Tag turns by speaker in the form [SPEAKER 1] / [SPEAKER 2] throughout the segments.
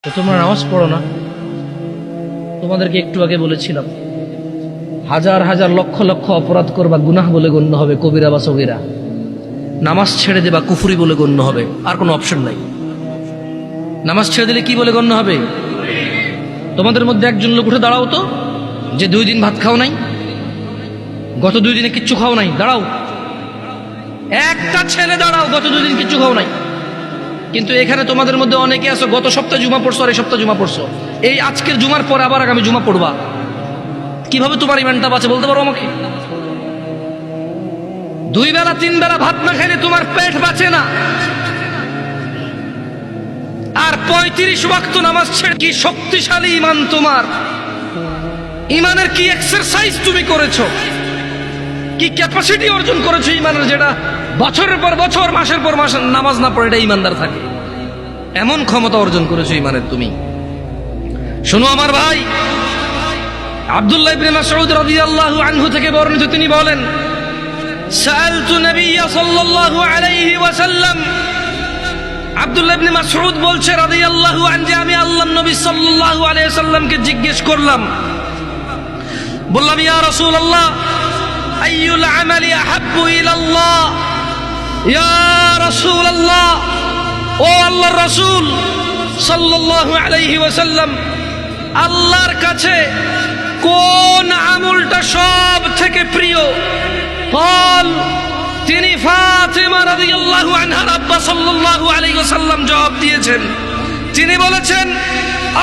[SPEAKER 1] তো তোমরা নামাজ পড়ো না? তোমাদেরকে একটু আগে বলেছিলাম হাজার হাজার লক্ষ লক্ষ অপরাধ করবা, গুনাহ বলে গণ্য হবে, কবিরা বা সগীরা। নামাজ ছেড়ে দেবা কুফরি বলে গণ্য হবে, আর কোনো অপশন নাই। নামাজ ছেড়ে দিলে কি বলে গণ্য হবে? তোমাদের মধ্যে একজন লোক উঠে দাঁড়াও তো, যে 2 দিন ভাত খাও নাই, গত 2 দিনে কিচ্ছু খাও নাই, দাঁড়াও। একটা ছেলে দাঁড়াও, গত 2 দিন কিচ্ছু খাও নাই। কিন্তু এখানে তোমাদের মধ্যে অনেকে আছো গত সপ্তাহে জুমা পড়ছো আর এই সপ্তাহে জুমা পড়ছো, এই আজকের জুমার পর আবার আগামী জুমা পড়বা। কিভাবে তোমার ইমানটা বাঁচে বলতে পারো আমাকে? 2 বেলা 3 বেলা ভাত না খাইলে তোমার পেট বাঁচে না, আর 35 ওয়াক্ত নামাজ ছেড়ে কি শক্তিশালী ইমান তোমার! ইমানের কি এক্সারসাইজ তুমি করেছো, কি ক্যাপাসিটি অর্জন করেছো ইমানের, যেটা বছরের পর বছর মাসের পর মাস নামাজ না পড়ে এটা ইমানদার থাকে। এমন ক্ষমতা অর্জন করেছো ইমানের তুমি। শোনো আমার ভাই, আব্দুল্লাহ ইবনে মাসউদ রাদিয়াল্লাহু আনহু থেকে বর্ণিত, তিনি বলেন সাআলতু নবিয়্য সাল্লাল্লাহু আলাইহি ওয়াসাল্লাম, আব্দুল্লাহ ইবনে মাসউদ বলছে রাদিয়াল্লাহু আনহু যে আমি আল্লাহর নবী সাল্লাল্লাহু আলাইহি ওয়াসাল্লামকে জিজ্ঞেস করলাম, বললাম ইয়া রাসূলুল্লাহ আইয়ুল আমালি আহাব্বু ইলাল্লাহ, ইয়া রাসূলুল্লাহ, ও আল্লাহর রাসূল সাল্লাল্লাহু আলাইহি ওয়াসাল্লাম, আল্লাহর কাছে কোন আমলটা সব থেকে প্রিয়? قال, তিনি ফাতিমা রাদিয়াল্লাহু আনহার আব্বা সাল্লাল্লাহু আলাইহি ওয়াসাল্লাম জবাব দিয়েছেন, তিনি বলেছেন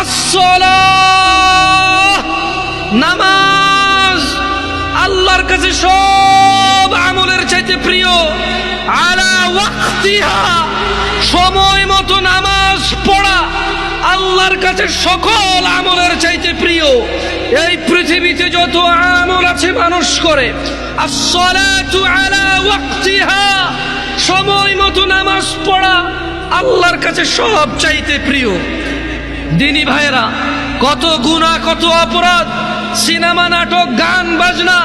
[SPEAKER 1] আস-সালাহ, নামাজ আল্লাহর কাছে সব আমলের চাইতে প্রিয়। আলা ওয়াক্তিহা, সময় মতো নামাজ পড়া আল্লাহর কাছে সকল আমলের চাইতে প্রিয়। এই পৃথিবীতে যত আমল আছে মানুষ করে, আস-সালাতু আলা ওয়াক্তিহা, সময় মতো নামাজ পড়া আল্লাহর কাছে সব চাইতে প্রিয়। দিনী ভাইয়েরা, কত গুনাহ, কত অপরাধ, সিনেমা, নাটক, গান বাজনা,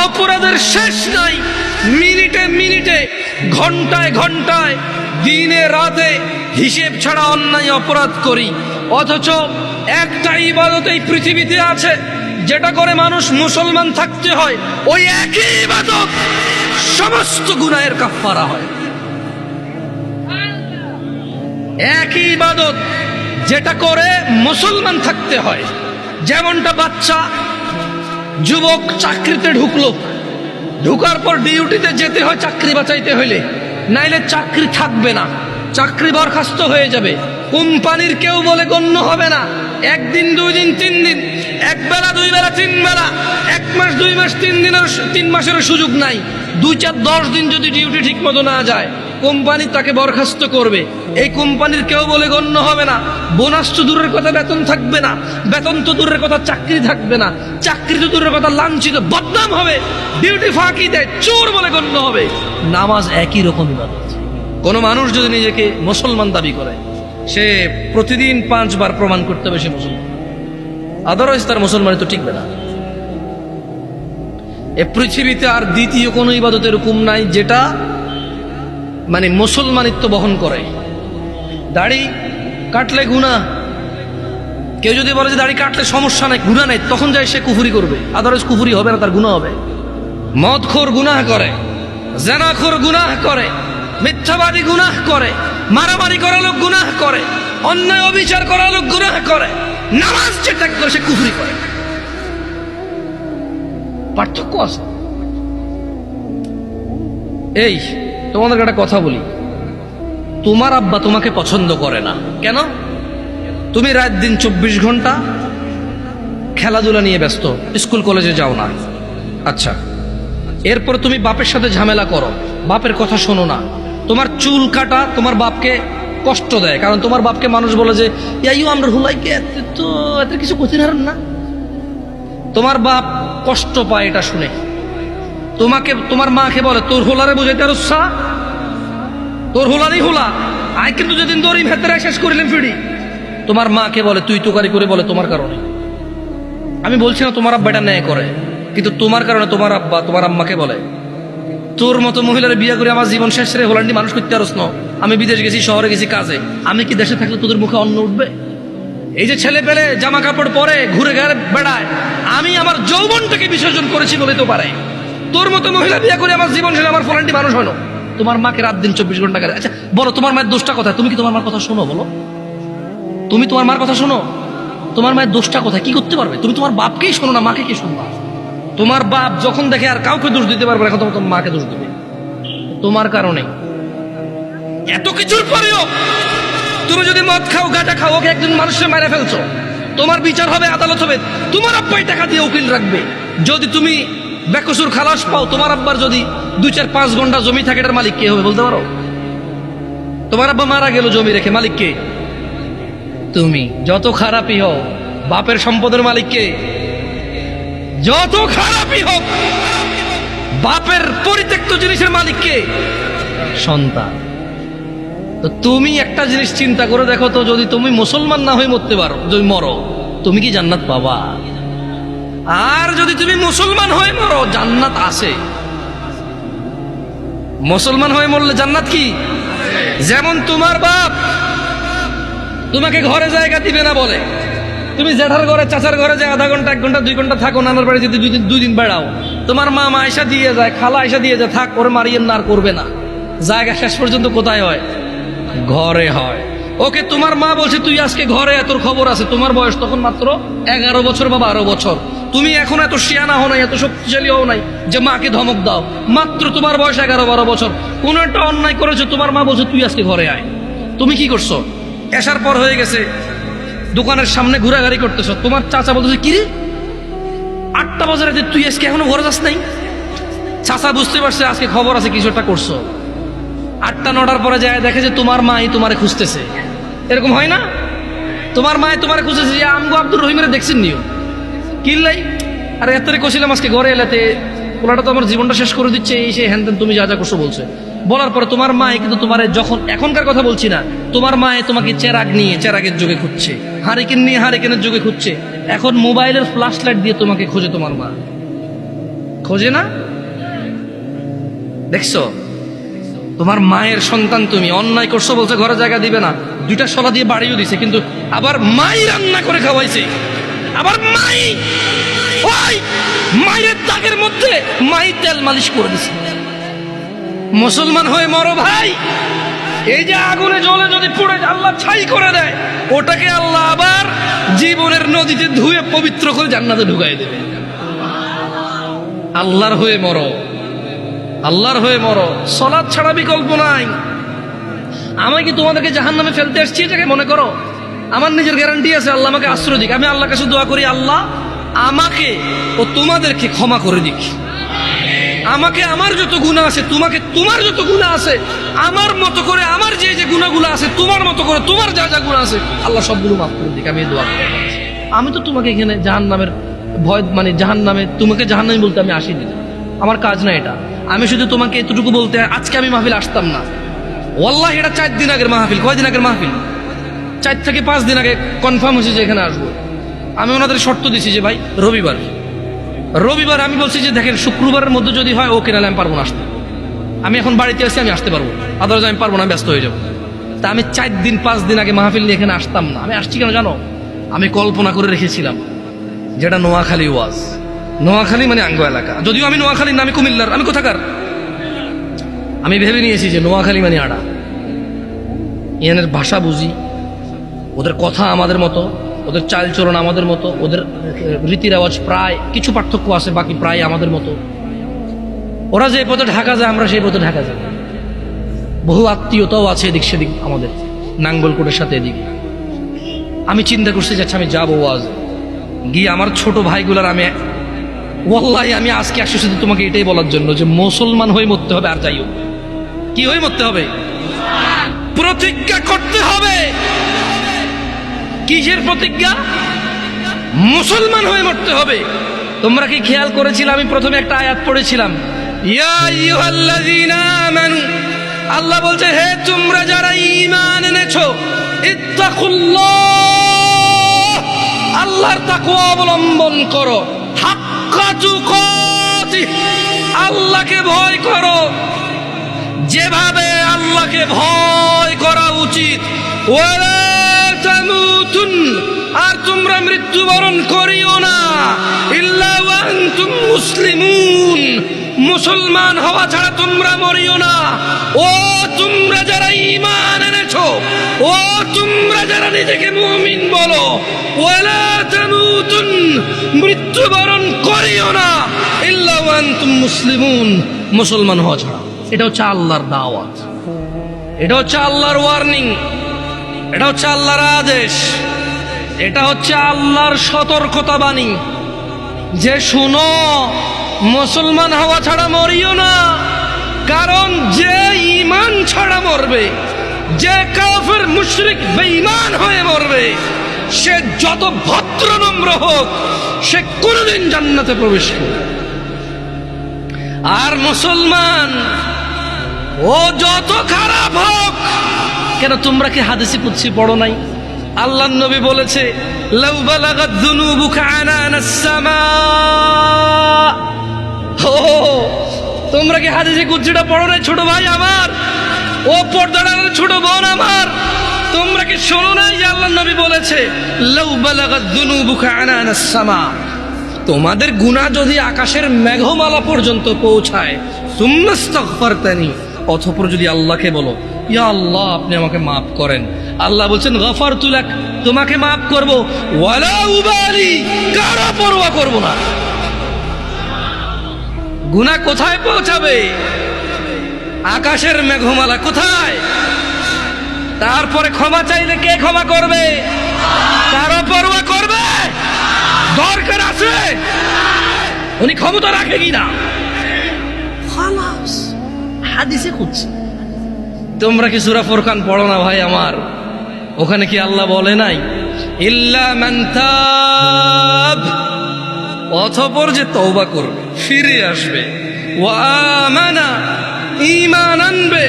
[SPEAKER 1] অপরাধের শেষ নাই। মিনিটে মিনিটে, ঘন্টায় ঘন্টায়, দিনে রাতে হিসেব ছাড়া অন্যায় অপরাধ করি, অথচ একটা ইবাদত এই পৃথিবীতে আছে যেটা করে মানুষ মুসলমান থাকতে হয়, ওই একই ইবাদত সমস্ত গুনাহের কাফারা হয়। একই ইবাদত যেটা করে মুসলমান থাকতে হয়। যেমনটা বাচ্চা যুবক চাকরিতে ঢুকলো, ঢুকার পর ডিউটিতে যেতে হয় চাকরি বাঁচাইতে হইলে, নাইলে চাকরি থাকবে না, চাকরি বরখাস্ত হয়ে যাবে, কোম্পানির কেউ বলে গণ্য হবে না। 1 দিন 2 দিন 3 দিন, 1 বেলা 2 বেলা 3 বেলা, 1 মাস 2 মাস 3 মাসের সুযোগ নাই। 2 4 10 দিন যদি ডিউটি ঠিক মতো না যায়, কোম্পানি তাকে বরখাস্ত করবে। এই কোম্পানির কেউ বলে গণ্য হবে না। বোনাস তো দূরের কথা, বেতন থাকবে না, বেতন তো দূরের কথা, চাকরি থাকবে না, চাকরি তো দূরের কথা, লাঞ্ছিত, বদনাম হবে, ডিউটি ফাঁকি দেয়, চোর বলে গণ্য হবে। নামাজ একই রকম ইবাদত। কোন মানুষ যদি নিজেকে মুসলমান দাবি করে, সে প্রতিদিন 5 বার প্রমাণ করতে হবে সে মুসলমান, আদারওয়াইজ তার মুসলমানি তো টিকবে না। এ পৃথিবীতে আর দ্বিতীয় কোন ইবাদতের হুকুম নাই যেটা মানে মুসলমানিত্ব বহন করে। দাড়ি কাটলে গুনাহ, কেউ যদি বলে যে দাড়ি কাটলে সমস্যা নাই, গুনাহ নাই, তখন যায় সে কুফরি করবে, আদারওয়াইজ কুফরি হবে না, তার গুনাহ হবে। মদখোর গুনাহ করে, জেনাখোর গুনাহ করে, মিথ্যাবাদী গুনাহ করে, মারামারি করা লোক গুনাহ করে, অন্যায় অবিচার করা লোক গুনাহ করে, নামাজ যে ত্যাগ করে সে কুফরি করে। পার্থক্য আছে। এই তোমাদেরকে একটা কথা বলি, তোমার আব্বা তোমাকে পছন্দ করে না কেন? তুমি রাত দিন 24 ঘন্টা খেলাধুলা নিয়ে ব্যস্ত, স্কুল কলেজে যাও না। আচ্ছা, এরপর তুমি বাপের সাথে ঝামেলা করো, বাপের কথা শোনো না, তোমার চুল কাটা তোমার বাপকে কষ্ট দেয়, কারণ তোমার বাপকে মানুষ বলে যে ইয়াইও আমরা হুলাইকে তো এত কিছু কঠিন হারেন না। তোমার বাপ কষ্ট পায় এটা শুনে। তোমাকে তোমার মাকে বলে তোর হোলারে বুঝাইতে আর উৎসাহ, তোর হোলারই হোলা আয়, কিন্তু যেদিন দড়ি ভেতরে শেষ করিলেন ফিরি, তোমার মাকে বলে তুই তোকারি করে, বলে তোমার কারণে। আমি বলছি না তোমার আব্বা এটা ন্যায় করে, কিন্তু তোমার কারণে তোমার আব্বা তোমার আম্মাকে বলে তোর মতো মহিলার বিয়ে করে আমার জীবন শেষ রে হোলান্ডি মানুষ করতে পারস না। আমি বিদেশ গেছি, শহরে গেছি কাজে, আমি কি দেশে থাকলে তোদের মুখে অন্ন উঠবে? এই যে ছেলে পেলে জামা কাপড় পরে ঘুরে ঘুরে বেড়ায়, আমি আমার যৌবনটাকে বিসর্জন করেছি বলে তো পারে। তোর মতো মহিলা বিয়ে করে আমার জীবন শেষে আমার ফলান্টি মানুষ হলো। তোমার মাকে রাত দিন 24 ঘন্টা করে। আচ্ছা বলো, তোমার মায়ের দোষটা কোথায়? তুমি কি তোমার মার কথা শোনো? বলো, তুমি তোমার মার কথা শোনো? তোমার মায়ের দোষটা কোথায়? কি করতে পারবে? তুমি তোমার বাপকেই শোনো না, মাকে কি শুনবা? তোমার বাপ যখন দেখে আর কাউকে দোষ দিতে পারবে না, এখন তোমার মাকে দোষ দিবে তোমার কারণে। এত কিছুর পরেও তুমি যদি মদ খাও, গাঁজা খাও, ওকে একজন মানুষের মেরে ফেলছো, তোমার বিচার হবে, আদালত হবে, তোমার আব্বাই টাকা দিয়ে উকিল রাখবে। যদি তুমি বেকসুর খালাস পাও, তোমার আব্বার যদি 2-4-5 ঘন্টা জমি থাকে, এটার মালিক কে হবে বলতে পারো? তোমার আব্বা মারা গেল জমি রেখে, মালিক কে? তুমি। যত খারাপই হও, বাপের সম্পদের মালিক কে? যত খারাপই হোক, বাপের পরিত্যক্ত জিনিসের মালিক কে? সন্তান। তো তুমি একটা জিনিস চিন্তা করে দেখো তো, যদি তুমি মুসলমান না হয়ে মরতে পারো, যদি মরো, তুমি কি জান্নাত পাবা? আর যদি তুমি মুসলমান হয়ে মরো, জান্নাত আছে। মুসলমান হয়ে মরলে জান্নাত কি? যেমন তোমার বাপ তোমাকে ঘরে জায়গা দিবে না বলে তুমি জেঠার ঘরে, চাচার ঘরে যে আধা ঘন্টা, 1 ঘন্টা, 2 ঘন্টা থাকো, নানার বাড়ি যদি 2 দিন বেড়াও, তোমার মা আয়সা দিয়ে যায়, খালা আয়সা দিয়ে যায়, থাক ওরে মারিয়েন না, আর করবে না। জায়গা শেষ পর্যন্ত কোথায় হয়? ঘরে হয়। ওকে তোমার মা বলছে তুই আজকে ঘরে, তোর খবর আছে। তোমার বয়স তখন মাত্র 11 বছর বা 12 বছর। তুমি এখন এত শিয়ানা হও নাই, এত শক্তিশালী হও নাই যে মাকে ধমক দাও। মাত্র তোমার বয়স 11-12 বছর। কোন একটা অন্যায় করেছো, তোমার মা বলছে তুই আজকে ঘরে আয়। তুমি কি করছো? এসার পর হয়ে গেছে, দোকানের সামনে ঘোরাঘুরি করতেছ। তোমার চাচা বলতেছে কি রে, 8টা বাজে রাতে তুই আজকে এখনো ঘরে যাস নাই? চাচা বুঝতে পারছে আজকে খবর আছে, কিছু একটা করছো। 8টা-9টার পরে যায় দেখে যে তোমার মাই তোমারে খুঁজতেছে। এরকম হয় না? তোমার মায় তোমারে খুঁজতেছে যে আমগো আব্দুর রহিমের দেখছেন নিও কিল্লাই, আরে এতরে কছিলাম আজকে ঘরে এলাতে, ওলাটা তো আমার জীবনটা শেষ করে দিচ্ছে, এই সেই হ্যান তুমি যা যা করছো বলছে। বলার পরে তোমার মায় কিন্তু তোমারে, যখন এখনকার কথা বলছি না, তোমার মায়ে তোমাকে চেরাগ নিয়ে চেরাগের যুগে খুঁজছে, হারিকেন নিয়ে হারিকেনের যুগে খুঁজছে, এখন মোবাইলের ফ্ল্যাশ লাইট দিয়ে তোমাকে খোঁজে। তোমার মা খোঁজে না? দেখছো, তোমার মায়ের সন্তান তুমি, অন্যায় করছো বলছে ঘরে জায়গা দিবে না, 2টা শলা দিয়ে বাড়িও দিছে, কিন্তু আবার মাই রান্না করে খাওয়াইছে। আবার মাই ওই মায়ের দাগের মধ্যে মাই তেল মালিশ করে দিছে। মুসলমান হয়ে মরো ভাই। এই যে আগুনে জ্বলে যদি পুড়ে আল্লাহ ছাই করে দেয়, ওটাকে আল্লাহ আবার জীবনের নদীতে ধুয়ে পবিত্র করে জান্নাতে ঢুকাই দেবে। আল্লাহর হয়ে মরো, আল্লাহর হয়ে মরো। সালাত ছাড়া বিকল্প নাই। আমি কি তোমাদেরকে জাহান্নামে ফেলতে আসছি এটাকে মনে করো? আমার নিজের গ্যারান্টি আছে, আল্লাহ আমাকে আশ্রয় দিক। আমি আল্লাহর কাছে দোয়া করি, আল্লাহ আমাকে ও তোমাদেরকে ক্ষমা করে দিক। আমাকে আমার যত গুনাহ আছে, তোমাকে তোমার যত গুনাহ আছে, আমার মতো করে আমার যে যে গুনাহগুলো আছে, তোমার মতো করে তোমার যা যা গুনাহ আছে, আল্লাহ সবগুলো মাফ করে দিক। আমি দোয়া করি। আমি তো তোমাকে এখানে জাহান্নামের ভয়, মানে জাহান্নামে, তোমাকে জাহান্নামী বলতে আমি আসিনি, আমার কাজ না এটা। আমি শুধু তোমাকে এতটুকু বলতে, আজকে আমি মাহফিল আসতাম না, ওয়াল্লাহি এটা 4 দিন আগের মাহফিল। কয়দিন আগের মাহফিল? 4 থেকে 5 দিন আগে কনফার্ম হয়েছে যে এখানে আসবো। আমি ওনাদের শর্ত দিছি যে ভাই রবিবার আমি বলছি যে দেখেন শুক্রবারের মধ্যে যদি হয় ওকে, নাহলে আমি পারবো না আসতে। আমি এখন বাড়িতে আছি, আমি আসতে পারবো, আদারওয়াইজ আমি পারবো না, ব্যস্ত হয়ে যাবো। তা আমি 4 দিন 5 দিন আগে মাহফিল নিয়ে এখানে আসতাম না। আমি আসছি কেন জানো? আমি কল্পনা করে রেখেছিলাম যেটা নোয়াখালী ওয়াজ। নোয়াখালী মানে আঙ্গ এলাকা, যদিও আমি নোয়াখালীর না, আমি কুমিল্লার। আমি কোথাকার? আমি ভেবে নিয়েছি যে নোয়াখালী মানে আড়া। এনের ভাষা বুঝি, ওদের কথা আমাদের মতো, ওদের চালচলন আমাদের মতো, ওদের রীতি রেওয়াজ প্রায় কিছু পার্থক্য আছে, বাকি প্রায় আমাদের মতো। ওরা যে পথে ঢাকা যায়, আমরা সেই পথে ঢাকা যাই। বহু আত্মীয়তাও আছে এদিক সেদিক আমাদের, নাঙ্গলকোটের সাথে এদিকে। আমি চিন্তা করছি যে আচ্ছা আমি যাবো ওয়াজ গিয়ে আমার ছোট ভাইগুলার, আমি ওয়াল্লাহি আমি আজকে আসছি শুধু তোমাকে এটাই বলার জন্য যে মুসলমান হয়ে মরতে হবে। আর যাই হোক, কি হয়ে মরতে হবে? প্রতিজ্ঞা করতে হবে। কিসের প্রতিজ্ঞা? মুসলমান হয়ে মরতে হবে। তোমরা কি খেয়াল করেছিলে আমি প্রথমে একটা আয়াত পড়েছিলাম, ইয়া আইয়ুহাল্লাযীনা আমানু, আল্লাহ বলছে হে তোমরা যারা ঈমান এনেছো, ইত্তাকুল্লাহ, আল্লাহর তাকওয়া অবলম্বন করো, হাক্কা তুকাতিহ, আল্লাহকে ভয় করো যেভাবে আল্লাহকে ভয় করা উচিত। ওয়ালা তামুতুন মৃত্যুবরণ করিও না ইল্লা ওয়া আনতুম মুসলিমুন, মুসলমান হওয়া ছাড়া তোমরা মরিও না। ও তোমরা যারা ঈমান এনেছো, ও তোমরা যারা নিজেকে মুমিন বলো, ওয়ালা তামুতুন, মৃত্যুবরণ করিও না ইল্লা ওয়া আনতুম মুসলিমুন, মুসলমান হওয়া ছাড়া। এটা হচ্ছে আল্লাহর দাওয়াত, এটা হচ্ছে আল্লাহর ওয়ার্নিং, এটা হচ্ছে আল্লাহর আদেশ, এটা হচ্ছে আল্লাহর সতর্কতা বাণী যে শুনো, মুসলমান হওয়া ছাড়া মরিও না। কারণ যে ঈমান ছাড়া মরবে, যে কাফের মুশরিক বেঈমান হয়ে মরবে, সে যত ভদ্র নম্র হোক, সে কোনোদিন জান্নাতে প্রবেশ করবে। আর মুসলমান ও যত খারাপ হোক কেন, তোমরা কি হাদিসে কুদসি পড়ো নাই? আল্লাহর নবী বলেছে, লাউ বালাগাত যুনুবুকা আনানাস সামা। ও তোমরা কি হাদিসে কুদসিটা পড়ো নাই ছোট ভাই আমার, ও পর্দার ছোট বোন আমার? তোমরা কি শোনো নাই যে আল্লাহর নবী বলেছে, লাউ বালাগাত যুনুবুকা আনানাস সামা, তোমাদের গুনাহ যদি আকাশের মেঘমালা পর্যন্ত পৌঁছায়, সুম্মাস্তাগফারতানি, অতঃপর যদি আল্লাহকে বলো, ইয়া আল্লাহ আপনি আমাকে মাফ করেন, আল্লাহ বলছেন গফারতু লাক, তোমাকে মাফ করব, ওয়ালা উবালি, কারো পরোয়া করব না। গুনাহ কোথায় পৌঁছাবে? আকাশের মেঘমালা কোথায়? তারপরে ক্ষমা চাইলে কে ক্ষমা করবে? কারো পরোয়া করবে? দরকার আছে উনি ক্ষমতা রাখে কিনা, খালাস হাদিসে খুঁজছে। তোমরা কি সূরা ফুরকান পড়ো না ভাই আমার? ওখানে কি আল্লাহ বলে নাই, ইল্লা মান তাব, অতঃপর যে তওবা করবে, ফিরে আসবে, ওয়া আমানা, ঈমান আনবে,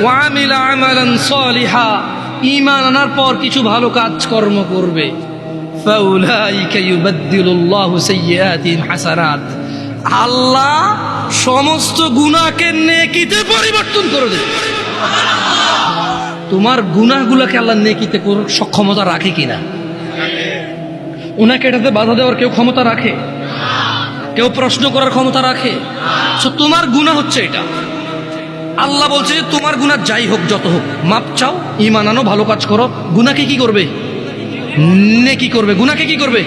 [SPEAKER 1] ওয়া আমিলা আমালান সালিহা, ঈমান আনার পর কিছু ভালো কাজকর্ম করবে, ফাউলাইকা ইউবাদদিলুল্লাহু সাইয়্যাতিহিম হাসানাত, আল্লাহ সমস্ত গুনাহকে নেকিতে পরিবর্তন করে দেবে। তোমার গুনাহগুলোকে আল্লাহ নেকিতে করার সক্ষমতা রাখে কিনা? ওনাকে এটাতে বাধা দেওয়ার কেউ ক্ষমতা রাখে? কেউ প্রশ্ন করার ক্ষমতা রাখে? তোমার গুনাহ হচ্ছে এটা, আল্লাহ বলছে যে তোমার গুনাহ যাই হোক যত হোক, মাপ চাও, ঈমান আনো, ভালো কাজ করো, গুনাহকে কি করবে? নেকি করবে। গুনাহকে কি করবে?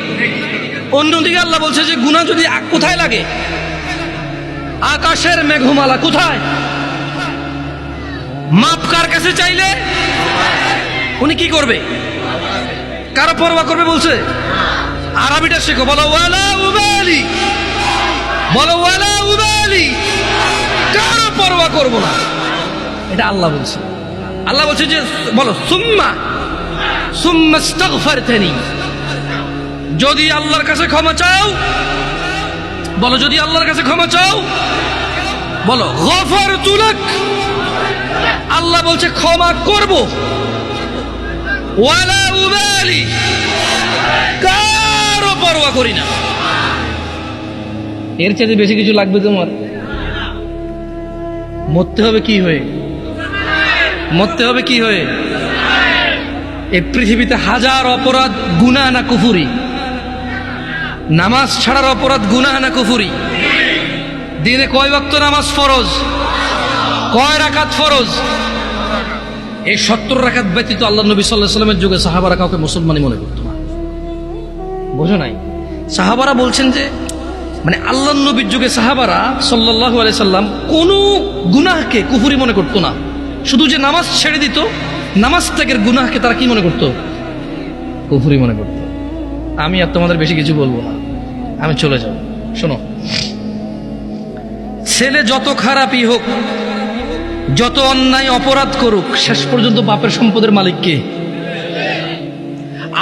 [SPEAKER 1] অন্যদিকে আল্লাহ বলছে যে গুনাহ যদি কোথায় লাগে? আকাশের মেঘমালা কোথায়? মাপ কার কাছে চাইলে উনি কি করবে? কারো পরোয়া করবে বলছে? আরবিটা শেখো, বলো ওয়ালা উবালি, বলো ওয়ালা উবালি, কারো পরোয়া করব না, এটা আল্লাহ বলছে। আল্লাহ বলছে যে বলো সুম্মাস্তাগফারতানি, যদি আল্লাহর কাছে ক্ষমা চাও, বলো যদি আল্লাহর কাছে ক্ষমা চাও, বলো গফারতু লাক, আল্লাহ বলছে ক্ষমা করব, ওয়ালা উবালি, কারো পরোয়া করি না। এর চাইতে বেশি কিছু লাগবে তোমার? মরতে হবে কি হয়ে? মরতে হবে কি হয়ে? এই পৃথিবীতে হাজার অপরাধ, গুনাহ না কুফরি? নামাজ ছাড়ার অপরাধ গুনাহ না কুফরি? দিনে কয় ওয়াক্ত নামাজ ফরজ? কয় রাকাত ফরজ? এই 70 রাকাত ব্যতীত আল্লাহ নবী সাল্লাল্লাহু আলাইহি ওয়াসাল্লামের যুগে সাহাবারা কাউকে মুসলমানই মনে করতো না। বোঝো নাই? সাহাবারা বলছেন যে মানে আল্লাহ নবীর যুগে সাহাবারা সাল্লাল্লাহু আলাইহি সাল্লাম কোনো গুনাহকে কুফরি মনে করতো না, শুধু যে নামাজ ছেড়ে দিত, নামাজ ত্যাগের গুনাহকে তারা কি মনে করতো? কুফরি মনে করতো। আমি আর তোমাদের বেশি কিছু বলবো না, আমি চলে যাব। শোনো, ছেলে যত খারাপই হোক, যত অন্যায় অপরাধ করুক, শেষ পর্যন্ত বাপের সম্পদের মালিক কে?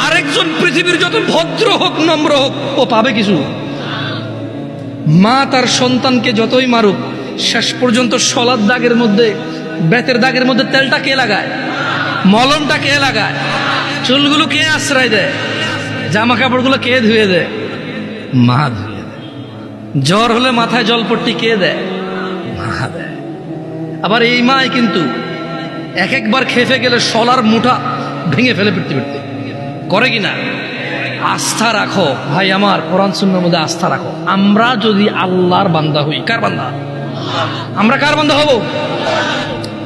[SPEAKER 1] আরেকজন পৃথিবীর যত ভদ্র হোক, নম্র হোক, ও পাবে কিছু? মা তার সন্তানকে যতই মারুক, শেষ পর্যন্ত শলার দাগের মধ্যে, বেতের দাগের মধ্যে তেলটা কে লাগায়? মলমটা কে লাগায়? চুলগুলো কে আশ্রয় দেয়? জামা কাপড়গুলো কে ধুয়ে দেয়? মা ধুয়ে দেয়। জ্বর হলে মাথায় জলপট্টি কে দেয়? মা দেয়। আবার এই মাই কিন্তু একবার খেপে গেলে শলার মুঠা ভেঙে ফেলে পিটতে পিটতে করে কিনা? আস্থা রাখো ভাই আমার, কোরআন সুন্নাহর মধ্যে আস্থা রাখো। আমরা যদি আল্লাহর বান্দা হই, কার বান্দা? আমরা কার বান্দা হব?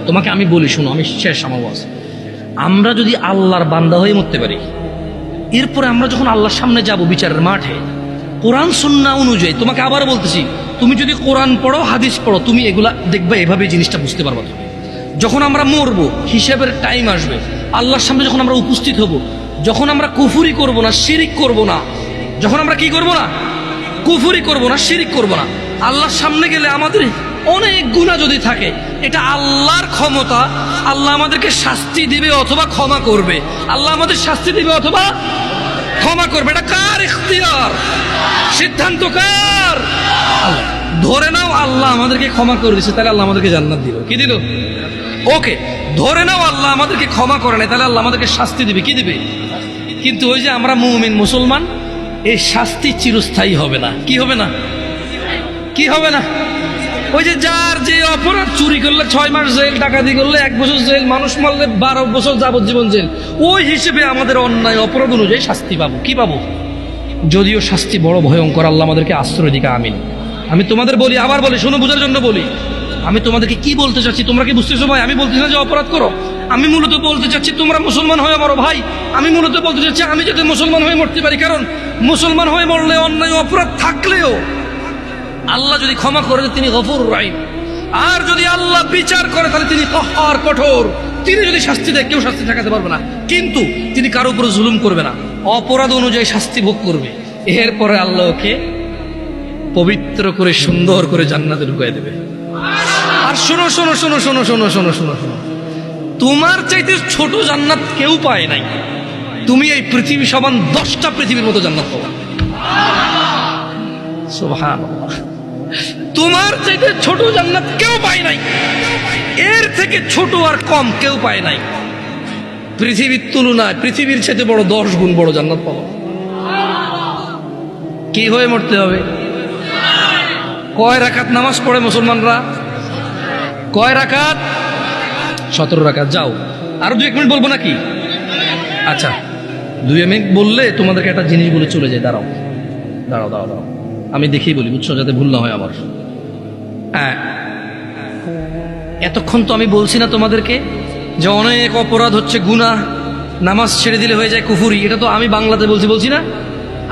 [SPEAKER 1] তোমাকে আমি বলি, শুনো, আমি শেষ আমার ওয়াজ। আমরা যদি আল্লাহর বান্দা হয়ে মরতে পারি, এরপরে আমরা যখন আল্লাহর সামনে যাব বিচারের মাঠে, কোরআন সুন্নাহ অনুযায়ী, তোমাকে আবার বলতেছি, তুমি যদি কোরআন পড়ো, হাদিস পড়ো, তুমি এগুলা দেখবে, এভাবে জিনিসটা বুঝতে পারবো। যখন আমরা মরবো, হিসাবের টাইম আসবে, আল্লাহর সামনে যখন আমরা উপস্থিত হব, যখন আমরা কুফরি করব না, শিরিক করব না, যখন আমরা কি করব না, কুফরি করব না, শিরিক করব না, আল্লাহর সামনে গেলে আমাদের অনেক গুনাহ যদি থাকে, এটা আল্লাহর ক্ষমতা। আল্লাহ আমাদেরকে শাস্তি দিবে অথবা ক্ষমা করবে। আল্লাহ আমাদের শাস্তি দিবে অথবা ক্ষমা করবে। এটা কার ইখতিয়ার? সিদ্ধান্ত কার? আল্লাহ। ধরে নাও আল্লাহ আমাদেরকে ক্ষমা করে দিচ্ছে, তাহলে আল্লাহ আমাদেরকে জান্নাত দিল। কি দিল? ওকে, ধরে নাও আল্লাহ আমাদেরকে ক্ষমা করে নাই, তাহলে আল্লাহ আমাদেরকে শাস্তি দিবে। কি দিবে? কিন্তু ওই যে আমরা মুমিন মুসলমান, এই শাস্তি চিরস্থায়ী হবে না। কি হবে না? কি হবে না? ওই যে যার যে অপরাধ, চুরি করলে 6 মাস জেল, ডাকাতি করলে 1 বছর জেল, মানুষ মারলে 12 বছর যাবজ্জীবন জেল, ওই হিসেবে আমাদের অন্যায় অপরাধ অনুযায়ী শাস্তি পাবো। কি পাবো? যদিও শাস্তি বড় ভয়ঙ্কর, আল্লাহ আমাদেরকে আশ্রয় দিকে। আমিন। আমি তোমাদের বলি, আবার বলি, শোনো, বোঝার জন্য বলি। আমি তোমাদেরকে কি বলতে চাচ্ছি, তোমরা কি বুঝতেছো ভাই? আমি বলতেছি না যে অপরাধ করো, আমি মূলত বলতে চাচ্ছি তোমরা মুসলমান হয়ে মরো ভাই। আমি মূলত বলতে চাচ্ছি আমি যাতে মুসলমান হয়ে মরতে পারি, কারণ মুসলমান হয়ে মরলে অন্যায় অপরাধ থাকলেও আল্লাহ যদি ক্ষমা করে, তিনি গফুর রাহিম। আর যদি আল্লাহ বিচার করে, তাহলে তিনি কহ্হার, কঠোর। তিনি যদি শাস্তি দেয়, কেউ শাস্তি ঠেকাতে পারবে না, কিন্তু তিনি কারো উপরে জুলুম করবে না, অপরাধ অনুযায়ী শাস্তি ভোগ করবে। এরপরে আল্লাহ ওকে পবিত্র করে সুন্দর করে জান্নাতে ঢুকিয়ে দেবে। আর শোনো শোনো শোনো শোনো শোনো শোনো শোনো শোনো, তোমার চাইতে ছোট জান্নাত কেউ পায় নাই। তুমি এই পৃথিবী সমান 10টা পৃথিবীর মতো জান্নাত পাবা। সুবহানাল্লাহ। তোমার চাইতে ছোট জান্নাত কেউ পায় নাই, এর থেকে ছোট আর কম কেউ পায় নাই। পৃথিবীর তুলনায় পৃথিবীর চাইতে বড় 10 গুণ বড় জান্নাত পাবো। কি হয়ে মরতে হবে? কয় রাকাত নামাজ পড়ে মুসলমানরা? কয় রাকাত? 17 রাকাত। যাও, আরো 2-1 মিনিট বলবো নাকি? আচ্ছা, 2 মিনিট বললে তোমাদেরকে একটা জিনিস বলে চলে যায়। দাঁড়াও দাঁড়াও দাঁড়াও দাঁড়াও, আমি দেখেই বলি, বুঝছো, যাতে ভুল না হয় আমার। হ্যাঁ, এতক্ষণ তো আমি বলছি না তোমাদেরকে যে অনেক অপরাধ হচ্ছে গুনাহ, নামাজ ছেড়ে দিলে হয়ে যায় কুফরি। এটা তো আমি বাংলাতে বলছি না?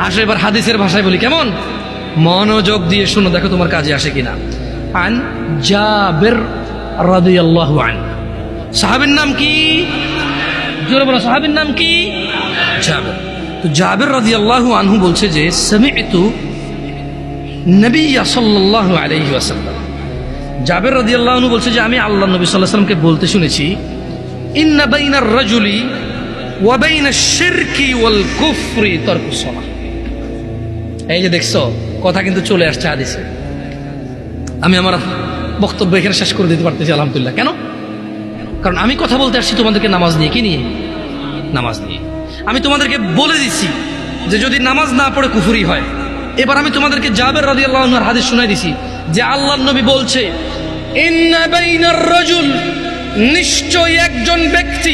[SPEAKER 1] আসো এবার হাদিসের ভাষায় বলি, কেমন? মনোযোগ দিয়ে শোনো, দেখো তোমার কাজে আসে কিনা। আন জাবের রাদিয়াল্লাহু আনহু, সাহাবীর নাম কি? জোরে বলো, সাহাবীর নাম কি? জাবের। তো জাবের রাদিয়াল্লাহু আনহু বলছে যে সামি'তু নবী সাল্লাল্লাহু আলাইহি ওয়াসাল্লাম, জাবের রাদিয়াল্লাহু আনহু বলছে যে আমি আল্লাহ নবী সাল্লাল্লাহু আলাইহি ওয়াসাল্লামকে বলতে শুনেছি, ইন্না বাইনার রাজুলি ওয়া বাইনাশ শিরকি ওয়াল কুফরি তারকুস সালাহ। এই যে দেখছো, কথা কিন্তু চলে আসছে হাদিসে। আমি আমার বক্তব্য এখানে শেষ করে দিতে পারতেছি আলহামদুলিল্লাহ। কেন? কারণ আমি কথা বলতে আসছি তোমাদেরকে নামাজ নিয়ে। কি নিয়ে? নামাজ নিয়ে। আমি তোমাদেরকে বলে দিচ্ছি যে যদি নামাজ না পড়ে কুফরি হয়। এবার আমি তোমাদেরকে জাবের রাদিয়াল্লাহু আনহুর হাদিস শোনাই দিছি যে আল্লাহর নবী বলছে, ইন্না বাইনার রাজুল, নিশ্চয় একজন ব্যক্তি,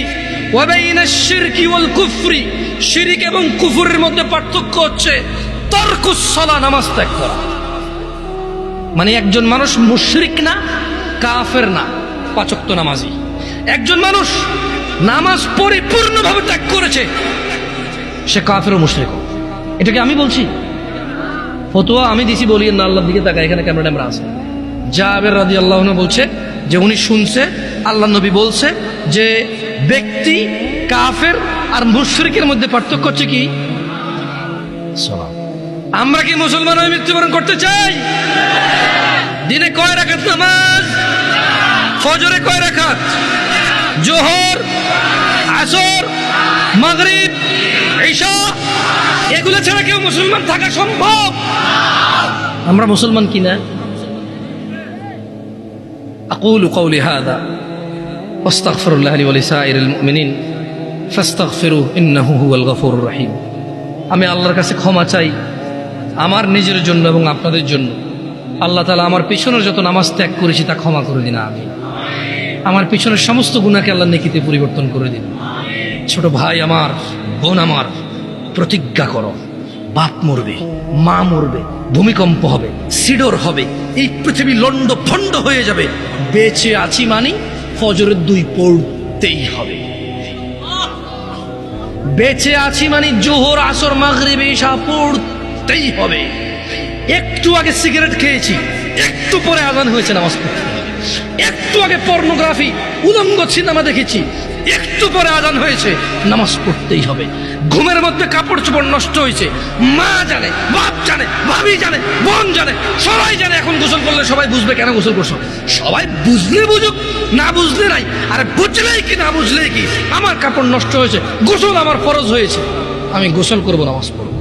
[SPEAKER 1] ওয়া বাইনাশ শিরকি ওয়াল কুফরি, শিরক এবং কুফরের মধ্যে পার্থক্য হচ্ছে তারকুস সালাহ, নামাজ ত্যাগ করা। মানে একজন মানুষ মুশরিক না, কাফের না, 5 ওয়াক্ত নামাজি। একজন মানুষ নামাজ পরিপূর্ণভাবে ত্যাগ করেছে, সে কাফের ও মুশরিক। এটাকে আমি বলছি, ফতোয়া আমি দিছি, বলি না, আল্লাহর দিকে তাকায়, এখানে ক্যামেরা ট্যামেরা আছে। জাবের রাদিয়াল্লাহু আনহু বলছে যে উনি শুনছে আল্লাহ নবী বলছে যে ব্যক্তি কাফের আর মুশরিকের মধ্যে পার্থক্য হচ্ছে কি? সালাত। আমরা কি মুসলমান হয়ে মৃত্যুবরণ করতে চাই? দিনে কয় রাকাত নামাজ? ফজরে কয় রাকাত? জোহর, আসর, মাগরিব, ঈশা, এগুলো ছাড়া কেউ মুসলমান থাকা সম্ভব? আমরা মুসলমান কিনা? আকুলু কওলি হাযা ওয়াস্তাগফিরুল্লাহ লি ওয়া লিসাইরিল মুমিনিন ফাস্তাগফিরুহু ইন্নাহু হুয়াল গফুরুর রহিম। আমি আল্লাহর কাছে ক্ষমা চাই আমার নিজের জন্য এবং আপনাদের জন্য। আল্লাহ তাআলা আমার পিছনের যত নামাজ ত্যাগ করেছি তা ক্ষমা করে দিন। আমি আমার পিছনের সমস্ত গুনাহকে আল্লাহ নেকিতে পরিবর্তন করে দিন। ছোট ভাই আমার, বোন আমার, প্রতিজ্ঞা করো, বাপ মরবে, মা মরবে, ভূমিকম্প হবে, সিডর হবে, এই পৃথিবী লন্ড ভন্ড হয়ে যাবে, বেঁচে আছি মানি ফজরের 2 পড়তেই হবে। বেঁচে আছি মানে জোহর আসর মাগরিব ইশা পড়তেই হবে। একটু আগে সিগারেট খেয়েছি, একটু পরে আজান হয়েছে, নামাজ পড়তে হবে। একটু আগে পর্নোগ্রাফি উলঙ্গ সিনেমা দেখেছি, একটু পরে আজান হয়েছে, নামাজ পড়তেই হবে। ঘুমের মধ্যে কাপড় চোপড় নষ্ট হয়েছে, মা জানে, বাপ জানে, ভাবি জানে, বোন জানে, সবাই জানে। এখন গোসল করলে সবাই বুঝবে কেন গোসল করছো। সবাই বুঝলে বুঝুক, না বুঝলে নাই। আরে বুঝলেই কি না বুঝলেই কি, আমার কাপড় নষ্ট হয়েছে, গোসল আমার ফরজ হয়েছে, আমি গোসল করবো, নামাজ পড়বো।